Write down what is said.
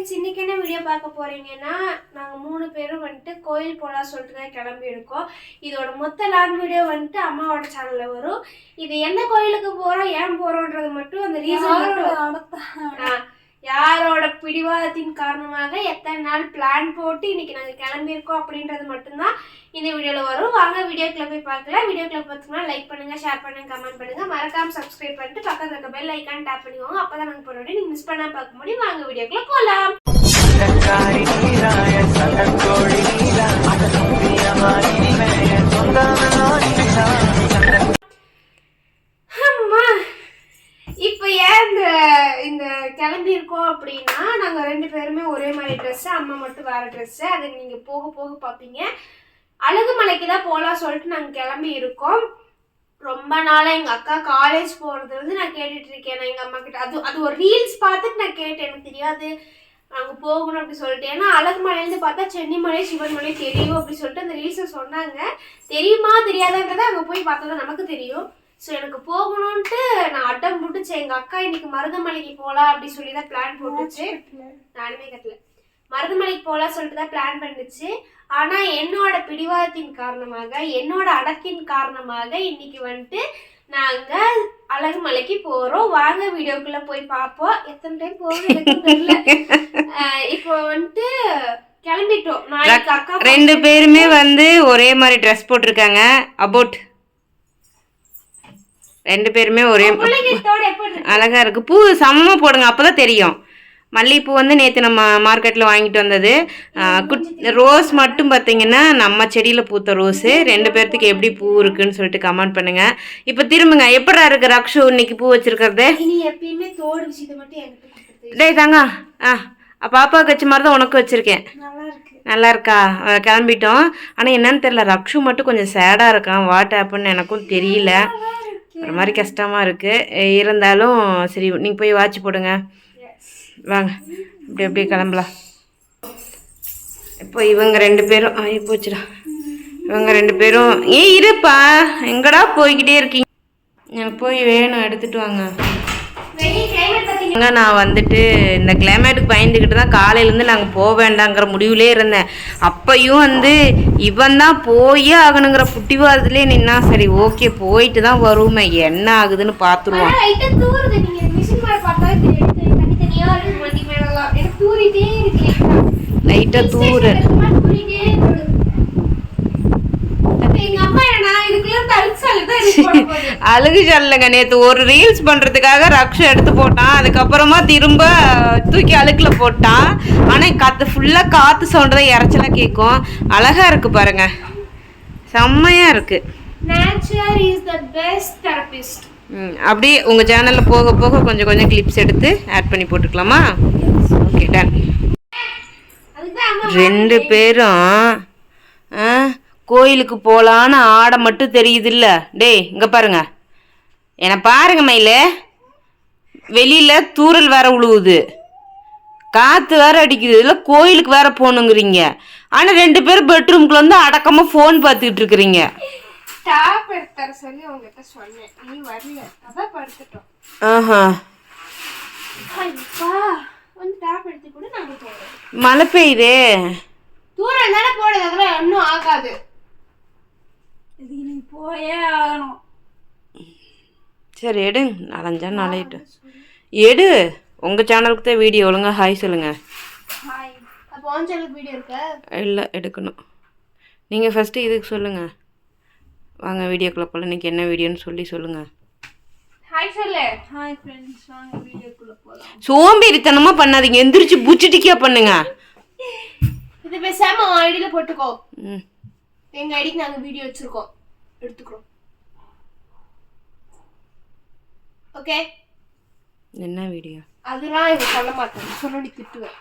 Friends, இன்னைக்கு என்ன video பார்க்க போறீங்கன்னா, நாங்க 3 பேரும் வந்துட்டு கோயில் போலாம் சொல்லிட்டு தான் கிளம்பி இருக்கோம். இதோட மொத்த லாங் வீடியோ வந்துட்டு அம்மாவோட சேனல்ல வரும். இது எந்த கோயிலுக்கு போறோம், ஏன் போறோம்ன்றது மட்டும் அந்த ரீசன் மட்டும் யாரோட பிடிவாதத்தின் காரணமாக எத்தனை நாள் பிளான் போட்டு இன்னைக்கு நாங்க கிளம்பி இருக்கோம் அப்படின்றது மட்டும்தான் இந்த வீடியோல வரும். வாங்க வீடியோக்குள்ள போய் பார்க்கலாம். வீடியோக்குள்ள பார்த்தீங்கன்னா லைக் பண்ணுங்க, ஷேர் பண்ணுங்க, கமெண்ட் பண்ணுங்க, மறக்காம சப்ஸ்கிரைப் பண்ணிட்டு பக்கத்துல இருக்க பெல் ஐகான் டேப் பண்ணிக்கோங்க. அப்பதான் நாங்க போற வீடியோ நீங்க மிஸ் பண்ணாம பார்க்க முடியும். வாங்க வீடியோக்குள்ள போலாம். இப்போ ஏன் இந்த கிளம்பி இருக்கோம் அப்படின்னா, நாங்க 2 பேருமே ஒரே மாதிரி ட்ரெஸ், அம்மா மட்டும் வேற ட்ரெஸ். அதை நீங்க போக போக பார்ப்பீங்க. அழகுமலைக்கு தான் போகலாம் சொல்லிட்டு நாங்கள் கிளம்பி இருக்கோம். ரொம்ப நாளாக எங்கள் அக்கா காலேஜ் போகிறது வந்து நான் கேட்டுட்டு இருக்கேன். நான் எங்கள் அம்மா கிட்ட அது ஒரு ரீல்ஸ் பார்த்துட்டு நான் கேட்டேன். எனக்கு தெரியாது நாங்கள் போகணும் அப்படி சொல்லிட்டு. ஏன்னா அழகுமலையிலேருந்து பார்த்தா சென்னிமலை, சிவன்மலை தெரியும் அப்படி சொல்லிட்டு அந்த ரீல்ஸை சொன்னாங்க. தெரியுமா தெரியாதுன்றதை அங்கே போய் பார்த்தா தான் நமக்கு தெரியும். ஸோ எனக்கு போகணுன்ட்டு நான் அட்டம் போட்டுச்சு. எங்கள் அக்கா இன்னைக்கு மருதமலைக்கு போகலாம் அப்படி சொல்லி தான் பிளான் போட்டுச்சு. நானுமே கட்டல, மருதமலைக்கு போகலாம் சொல்லிட்டு தான் பிளான் பண்ணுச்சு. ஆனால் என்னோட பிடிவாதத்தின் காரணமாக, என்னோட அடக்கின் காரணமாக இன்னைக்கு வந்துட்டு நாங்கள் அழகுமலைக்கு போகிறோம். வாங்க வீடியோக்குள்ளே போய் பார்ப்போம். எத்தனை டைம் போகிறோம் தெரியல. இப்போ வந்துட்டு கிளம்பிட்டோம். நாளைக்கு அக்கா 2 பேருமே வந்து ஒரே மாதிரி ட்ரெஸ் போட்டிருக்காங்க. அபவுட் 2 பேருமே ஒரே அழகா இருக்கு. பூ சமமா போடுங்க, அப்பதான் தெரியும். மல்லிகைப்பூ வந்து நேற்று நம்ம மார்க்கெட்டில் வாங்கிட்டு வந்தது. ரோஸ் மட்டும் பார்த்தீங்கன்னா நம்ம செடியில் பூத்த ரோஸு. 2 பேர்த்துக்கு எப்படி பூ இருக்குன்னு சொல்லிட்டு கமெண்ட் பண்ணுங்க. இப்போ திரும்புங்க, எப்படா இருக்கு ரக்ஷு இன்னைக்கு பூ வச்சிருக்கிறது? டேய் தாங்க, பாப்பாவுக்கு வச்ச மாதிரி தான் உனக்கு வச்சிருக்கேன். நல்லா இருக்கா? கிளம்பிட்டோம். ஆனால் என்னன்னு தெரியல, ரக்ஷு மட்டும் கொஞ்சம் சேடாக இருக்கான். வாட் ஆப்புன்னு எனக்கும் தெரியல. ஒரு மாதிரி கஷ்டமாக இருக்குது. இருந்தாலும் சரி, நீங்கள் போய் வாட்ச் போடுங்க. வாங்க அப்படியே கிளம்பலாம். இப்போ இவங்க 2 பேரும் போச்சுடா. இவங்க 2 பேரும் இருப்பா, எங்கடா போய்கிட்டே இருக்கீங்க? எனக்கு போய் வேணும், எடுத்துகிட்டு வாங்க. நான் வந்துட்டு இந்த கிளைமேட்டுக்கு பயந்துக்கிட்டு தான் காலையிலேருந்து நாங்கள் போக வேண்டாங்கிற முடிவுலே இருந்தேன். அப்பையும் வந்து இவன் தான் போயே ஆகணுங்கிற புட்டிவாதத்துலேயே நின்னா. சரி ஓகே, போயிட்டு தான் வருவோமே, என்ன ஆகுதுன்னு பார்த்துருவோம். லைட்டாக தூரு. அழுகு சொல்லங்க. நேற்று ஒரு ரீல்ஸ் பண்றதுக்காக ரக்ஷு எடுத்து போட்டான். அதுக்கப்புறமா திரும்ப தூக்கி அழுக்குல போட்டான். ஆனா காத்து ஃபுல்லா காத்து சவுண்ட் தான் இறைச்சலா கேட்கும். அழகா இருக்கு பாருங்க, செம்மையா இருக்கு. Nature is the best therapist. அப்படியே உங்க சேனல்ல போக போக கொஞ்சம் கொஞ்சம் கிளிப்ஸ் எடுத்து ஆட் பண்ணி போட்டுக்கலாமா? Okay, ton. 2 பேரும் கோயிலுக்கு போகலான்னு ஆட மட்டும் தெரியுது இல்லை? டேய் இங்கே பாருங்க, என்னை பாருங்க மயில. வெளியில் தூரல் வேற விழுவுது, காற்று வேற அடிக்குது, இல்லை கோயிலுக்கு வேற போகணுங்கிறீங்க. ஆனால் 2 பேரும் பெட்ரூம்குள்ள வந்து அடக்கமாக ஃபோன் பார்த்துக்கிட்டு இருக்கிறீங்க. மழை பெய்யுது, தூரம் தானே போடுது, அதெல்லாம் ஒன்றும் ஆகாது. போயே ஆகணும். சரி எடு, நனைஞ்சா நனையிட்டு எடு. உங்கள் சேனலுக்கு தான் வீடியோ. ஒழுங்கா ஹாய் சொல்லுங்க. இல்லை எடுக்கணும். நீங்கள் ஃபஸ்ட்டு இதுக்கு சொல்லுங்கள். வாங்க வீடியோக்குள்ளே போகலாம். இன்றைக்கி என்ன வீடியோன்னு சொல்லுங்கள். சோம்பேறித்தனமாக பண்ணாதீங்க, எந்திரிச்சு புச்சிட்டிக்கா பண்ணுங்க. இது பேசாம ஐடியில போட்டுக்கோ. எங்க ஐடிக்கு நாங்க வீடியோ வச்சிருக்கோம், எடுத்துக்கிறோம். ஓகே, என்ன வீடியோ? அதெல்லாம் இவ சொல்ல மாட்டேன், சொல்லி திட்டுவேன்.